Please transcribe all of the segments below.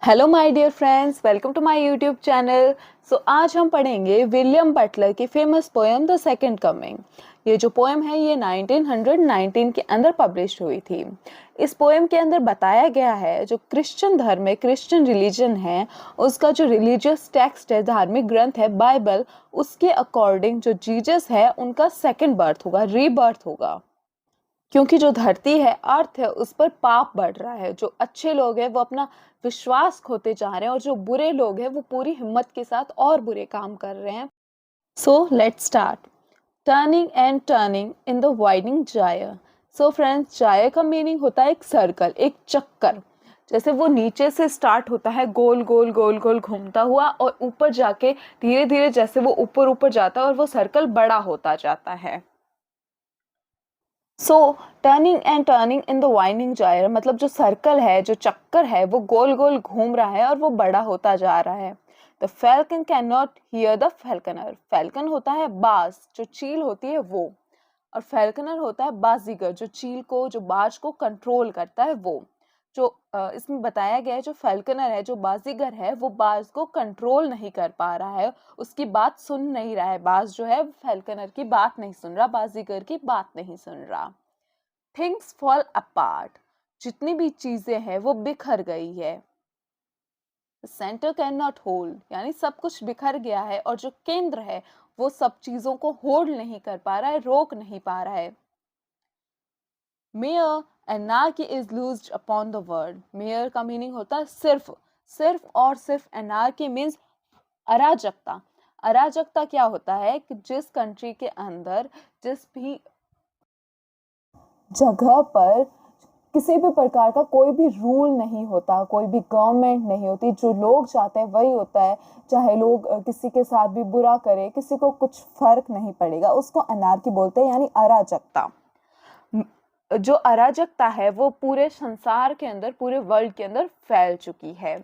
Hello my dear friends, welcome to my YouTube channel. आज हम पढ़ेंगे विलियम बटलर की famous poem the second coming. ये जो पोएम है ये 1919 के अंदर पब्लिश हुई थी। इस पोएम के अंदर बताया गया है जो क्रिश्चियन धर्म है, क्रिश्चियन रिलीजन है, उसका जो रिलीजियस टेक्स्ट है, धार्मिक ग्रंथ है बाइबल, उसके अकॉर्डिंग जो जीसस है उनका सेकंड बर्थ होगा, रीबर्थ होगा। क्योंकि जो धरती है, अर्थ है, उस पर पाप बढ़ रहा है। जो अच्छे लोग हैं वो अपना विश्वास खोते जा रहे हैं और जो बुरे लोग हैं वो पूरी हिम्मत के साथ और बुरे काम कर रहे हैं। So let's start. Turning and turning in the widening gyre. So friends, gyre का मीनिंग होता है एक सर्कल, एक चक्कर। जैसे वो नीचे से स्टार्ट होता है गोल गोल गोल गोल घूमता हुआ और ऊपर जाके धीरे धीरे जैसे वो ऊपर ऊपर जाता है और वो सर्कल बड़ा होता जाता है। So turning and turning in the winding gyre मतलब जो सर्कल है, जो चक्कर है, वो गोल गोल घूम रहा है और वो बड़ा होता जा रहा है। The falcon can not hear the falconer. Falcon होता है बाज, जो चील होती है वो, और फैल्कनर होता है बाजीगर, जो चील को, जो बाज को कंट्रोल करता है वो। जो इसमें बताया गया है जो फैल्कनर है, जो बाजीगर है, वो बाज को कंट्रोल नहीं कर पा रहा है, उसकी बात सुन नहीं रहा है। बाज जो है फैल्कनर की बात नहीं सुन रहा, बाजीगर की बात नहीं सुन रहा। थिंग्स फॉल अपार्ट, जितनी भी चीजें हैं वो बिखर गई है। सेंटर कैन नॉट होल्ड, यानी सब कुछ बिखर गया है और जो केंद्र है वो सब चीजों को होल्ड नहीं कर पा रहा है, रोक नहीं पा रहा है। Mayor anarchy is लूज्ड upon the world. Mayor का मीनिंग होता है सिर्फ, सिर्फ और सिर्फ। एनार्की मीन्स अराजकता। अराजकता क्या होता है कि जिस कंट्री के अंदर, जिस भी जगह पर किसी भी प्रकार का कोई भी रूल नहीं होता, कोई भी गवर्नमेंट नहीं होती, जो लोग चाहते हैं वही होता है। चाहे लोग किसी के साथ भी बुरा करे, किसी को कुछ फर्क नहीं पड़ेगा, उसको अनार्की बोलते हैं, यानी अराजकता। जो अराजकता है वो पूरे संसार के अंदर, पूरे वर्ल्ड के अंदर फैल चुकी है।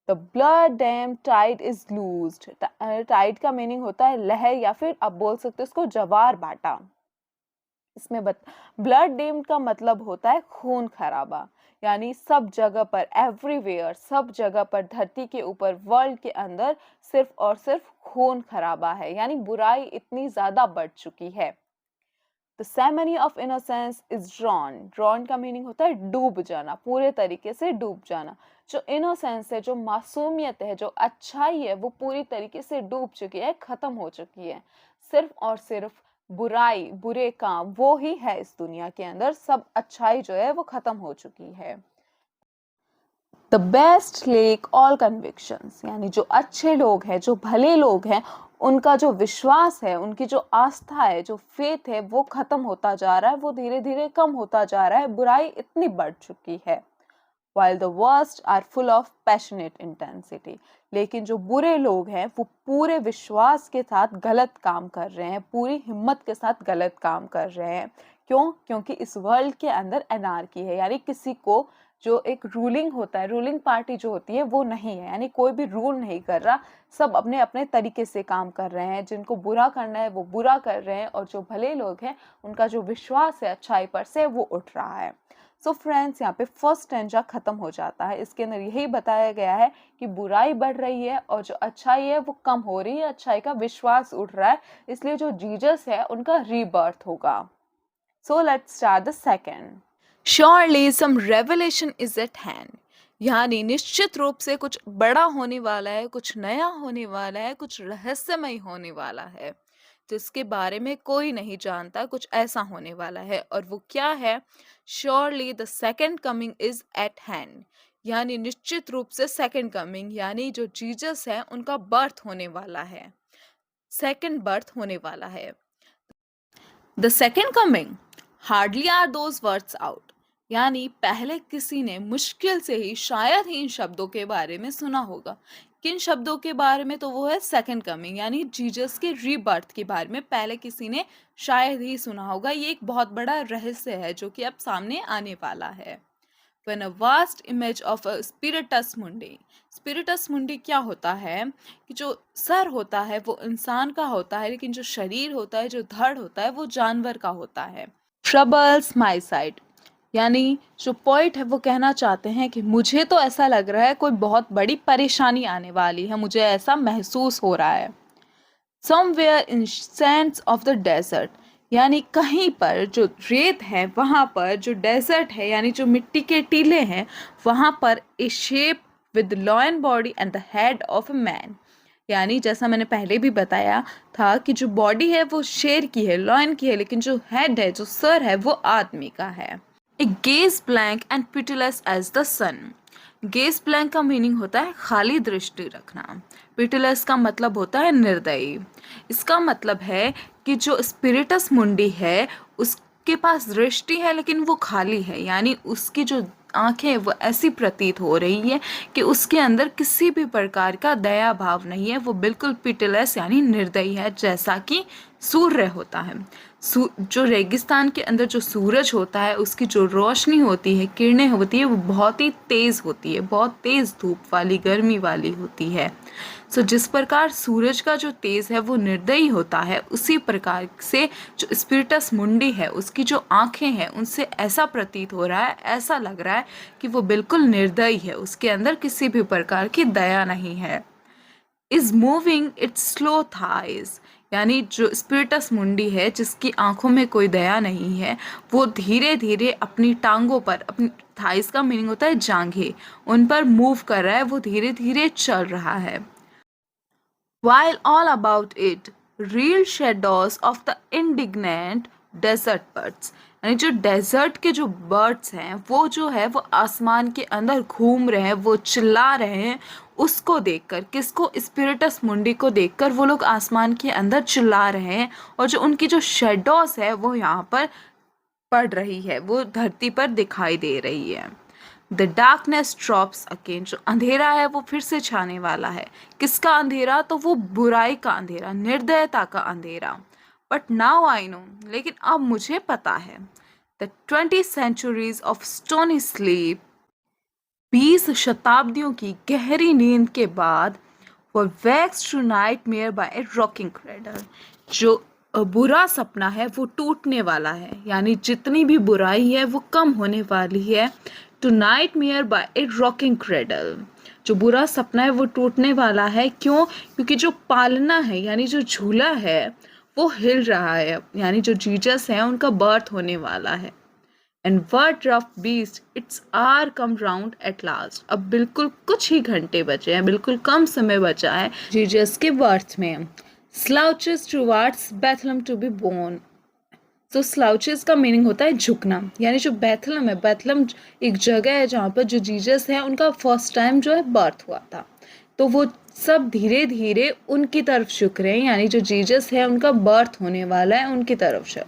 The blood dimmed tide is loosed. Tide का मीनिंग होता है लहर, या फिर आप बोल सकते हो उसको जवार बाटा। इसमें ब्लड डेम्ड का मतलब होता है खून खराबा, यानी सब जगह पर, एवरीवेयर, सब जगह पर, धरती के ऊपर, वर्ल्ड के अंदर सिर्फ और सिर्फ खून खराबा है, यानी बुराई इतनी ज्यादा बढ़ चुकी है। The ceremony of innocence is drawn. Drawn का मीनिंग होता है डूब जाना, पूरे तरीके से डूब जाना। जो इनोसेंस है, जो मासूमियत है, जो अच्छाई है, वो पूरी तरीके से डूब चुकी है, खत्म हो चुकी है। सिर्फ और सिर्फ बुराई, बुरे काम वो ही है इस दुनिया के अंदर। सब अच्छाई जो है वो खत्म हो चुकी है। The best lake all convictions, यानी जो अच्छे लोग हैं, जो भले लोग हैं, उनका जो विश्वास है, उनकी जो आस्था है, जो फेथ है, वो खत्म होता जा रहा है, वो धीरे धीरे कम होता जा रहा है। बुराई इतनी बढ़ चुकी है। while the worst are full of passionate intensity, लेकिन जो बुरे लोग हैं वो पूरे विश्वास के साथ गलत काम कर रहे हैं, पूरी हिम्मत के साथ गलत काम कर रहे हैं। क्यों? क्योंकि इस वर्ल्ड के अंदर एनार्की है, यानी किसी को, जो एक रूलिंग होता है, रूलिंग पार्टी जो होती है वो नहीं है, यानी कोई भी रूल नहीं कर रहा, सब अपने अपने तरीके से काम कर रहे हैं। जिनको बुरा करना है वो बुरा कर रहे हैं, और जो भले लोग हैं उनका जो विश्वास है अच्छाई पर से वो उठ रहा है। सो फ्रेंड्स, यहाँ पे फर्स्ट स्टैंजा खत्म हो जाता है। इसके अंदर यही बताया गया है कि बुराई बढ़ रही है और जो अच्छाई है वो कम हो रही है, अच्छाई का विश्वास उठ रहा है, इसलिए जो जीसस है उनका रीबर्थ होगा। So let's start the second. Surely some revelation is at hand, यानी निश्चित रूप से कुछ बड़ा होने वाला है, कुछ नया होने वाला है, कुछ रहस्यमय होने वाला है जिसके बारे में कोई नहीं जानता। कुछ ऐसा होने वाला है, और वो क्या है? Surely the second coming is at hand, यानी निश्चित रूप से सेकंड कमिंग, यानी जो जीसस है उनका बर्थ होने वाला है, सेकंड बर्थ होने वाला है। The second coming hardly are those words out, यानी पहले किसी ने मुश्किल से ही, शायद ही इन शब्दों के बारे में सुना होगा। किन शब्दों के बारे में? तो वो है सेकंड कमिंग, यानी जीसस के रीबर्थ के बारे में पहले किसी ने शायद ही सुना होगा। ये एक बहुत बड़ा रहस्य है जो कि अब सामने आने वाला है। When a vast image of a spiritus mundi, spiritus mundi क्या होता है कि जो सर होता है वो इंसान का होता है, लेकिन जो शरीर होता है, जो धड़ होता है, वो जानवर का होता है। Troubles my side, यानी जो पोइट है वो कहना चाहते हैं कि मुझे तो ऐसा लग रहा है कोई बहुत बड़ी परेशानी आने वाली है, मुझे ऐसा महसूस हो रहा है। Somewhere in sands of the desert, यानी कहीं पर जो रेत है वहाँ पर, जो डेजर्ट है यानी जो मिट्टी के टीले हैं वहाँ पर, a shape with lion body and the head of a man, यानी जैसा मैंने पहले भी बताया था कि जो बॉडी है वो शेर की है, लॉयन की है, लेकिन जो हेड है, जो सर है, वो आदमी का है। A gaze blank and pitiless as the sun. Gaze blank का मीनिंग होता है खाली दृष्टि रखना, पिटीलेस का मतलब होता है निर्दयी। इसका मतलब है कि जो स्पिरिटस मुंडी है उसके पास दृष्टि है लेकिन वो खाली है, यानी उसकी जो आंखें वो ऐसी प्रतीत हो रही है कि उसके अंदर किसी भी प्रकार का दया भाव नहीं है, वो बिल्कुल पिटीलेस यानी निर्दयी है, जैसा कि सूर्य होता है। जो रेगिस्तान के अंदर जो सूरज होता है उसकी जो रोशनी होती है, किरणें होती है, वो बहुत ही तेज़ होती है, बहुत तेज़ धूप वाली, गर्मी वाली होती है। जिस प्रकार सूरज का जो तेज है वो निर्दयी होता है, उसी प्रकार से जो स्पिरिटस मुंडी है उसकी जो आंखें हैं उनसे ऐसा प्रतीत हो रहा है, ऐसा लग रहा है कि वो बिल्कुल निर्दयी है, उसके अंदर किसी भी प्रकार की दया नहीं है। Is moving it's slow thighs, यानी जो स्पिरिटस मुंडी है जिसकी आंखों में कोई दया नहीं है, वो धीरे धीरे अपनी टांगों पर, अपनी थाइज का मीनिंग होता है जांघें, उन पर मूव कर रहा है, वो धीरे धीरे चल रहा है। While all about it, real shadows of the indignant desert birds, यानी जो डेजर्ट के जो बर्ड्स हैं वो जो है वो आसमान के अंदर घूम रहे हैं, वो चिल्ला रहे हैं, उसको देखकर, किसको, स्पिरिटस मुंडी को देखकर वो लोग आसमान के अंदर चिल्ला रहे हैं, और जो उनकी जो शेडोज है वो यहाँ पर पड़ रही है, वो धरती पर दिखाई दे रही है। द डार्कनेस ड्रॉप्स अगेन, जो अंधेरा है वो फिर से छाने वाला है। किसका अंधेरा? तो वो बुराई का अंधेरा, निर्दयता का अंधेरा। बट नाउ आई नो, लेकिन अब मुझे पता है। The 20 centuries of stony sleep, 20 शताब्दियों की गहरी नींद के बाद, were vexed to nightmare by a rocking cradle, जो बुरा सपना है वो टूटने वाला है, यानी जितनी भी बुराई है वो कम होने वाली है। To nightmare by a rocking cradle, जो बुरा सपना है वो टूटने वाला है। क्यों? क्योंकि जो पालना है यानी जो झूला है वो हिल रहा है, यानी जो जीसस है उनका बर्थ होने वाला है। And word rough beast, its hour come round at last, अब बिल्कुल कुछ ही घंटे बचे हैं, बिल्कुल कम समय बचा है जीसस के बर्थ में। Slouches towards Bethlehem to be born, तो स्लाउचेस का मीनिंग होता है झुकना, यानी जो बेथलम है, बेथलम एक जगह है जहाँ पर जो जीसस है उनका फर्स्ट टाइम जो है बर्थ हुआ था, तो वो सब धीरे धीरे उनकी तरफ झुक रहे हैं, यानी जो जीसस है उनका बर्थ होने वाला है उनकी तरफ से।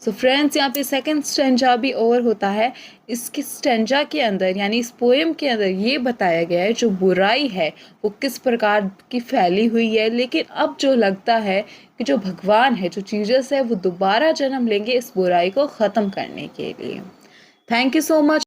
सो फ्रेंड्स, यहाँ पे सेकंड स्टेंजा भी ओवर होता है। इसके स्टेंजा के अंदर यानी इस पोएम के अंदर ये बताया गया है जो बुराई है वो किस प्रकार की फैली हुई है, लेकिन अब जो लगता है कि जो भगवान है, जो जीसस है, वो दोबारा जन्म लेंगे इस बुराई को ख़त्म करने के लिए। Thank you so much.